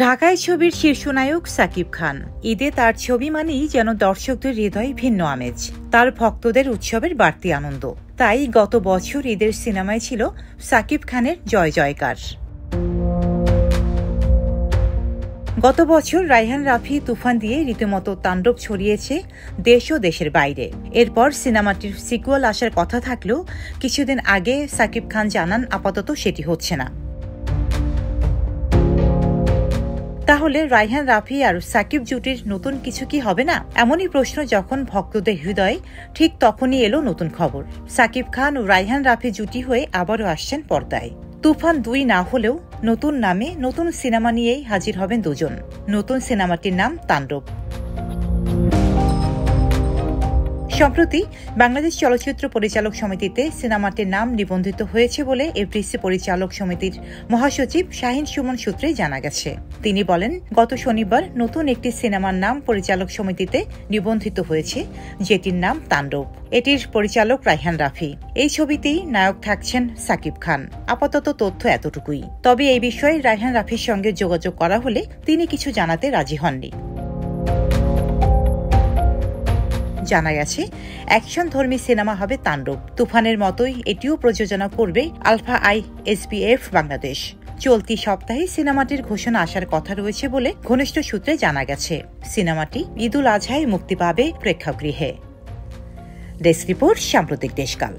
ঢাকায় ছবির শীর্ষনায়ক সাকিব খান। ঈদে তার ছবি মানেই যেন দর্শকদের হৃদয়ে ভিন্ন আমেজ, তার ভক্তদের উৎসবের বাড়তি আনন্দ। তাই গত বছর ঈদের সিনেমায় ছিল সাকিব খানের জয় জয়কার। গত বছর রায়হান রাফি তুফান দিয়ে রীতিমতো তাণ্ডব ছড়িয়েছে দেশ ও দেশের বাইরে। এরপর সিনেমাটির সিকুয়েল আসার কথা থাকলেও কিছুদিন আগে সাকিব খান জানান আপাতত সেটি হচ্ছে না। তাহলে রায়হান রাফি আর সাকিব জুটির নতুন কিছু কি হবে না? এমনই প্রশ্ন যখন ভক্তদের হৃদয়ে, ঠিক তখনই এলো নতুন খবর। সাকিব খান ও রায়হান রাফি জুটি হয়ে আবারও আসছেন পর্দায়। তুফান ২ না হলেও নতুন নামে নতুন সিনেমা নিয়েই হাজির হবেন দুজন। নতুন সিনেমাটির নাম তাণ্ডব। সম্প্রতি বাংলাদেশ চলচ্চিত্র পরিচালক সমিতিতে সিনেমাটির নাম নিবন্ধিত হয়েছে বলে এফডিসি পরিচালক সমিতির মহাসচিব শাহিন সুমন সূত্রে জানা গেছে। তিনি বলেন, গত শনিবার নতুন একটি সিনেমার নাম পরিচালক সমিতিতে নিবন্ধিত হয়েছে, যেটির নাম তাণ্ডব। এটির পরিচালক রায়হান রাফি। এই ছবিতেই নায়ক থাকছেন সাকিব খান। আপাতত তথ্য এতটুকুই। তবে এই বিষয়ে রায়হান রাফির সঙ্গে যোগাযোগ করা হলে তিনি কিছু জানাতে রাজি হননি। জানা গেছে, অ্যাকশনধর্মী সিনেমা হবে তাণ্ডব। তুফানের মতোই এটিও প্রযোজনা করবে আলফা আই এসপিএফ বাংলাদেশ। চলতি সপ্তাহে সিনেমাটির ঘোষণা আসার কথা রয়েছে বলে ঘনিষ্ঠ সূত্রে জানা গেছে। সিনেমাটি ঈদুল আজহায় মুক্তি পাবে প্রেক্ষাগৃহে। ডেস্ক রিপোর্ট, সাম্প্রতিক দেশকাল।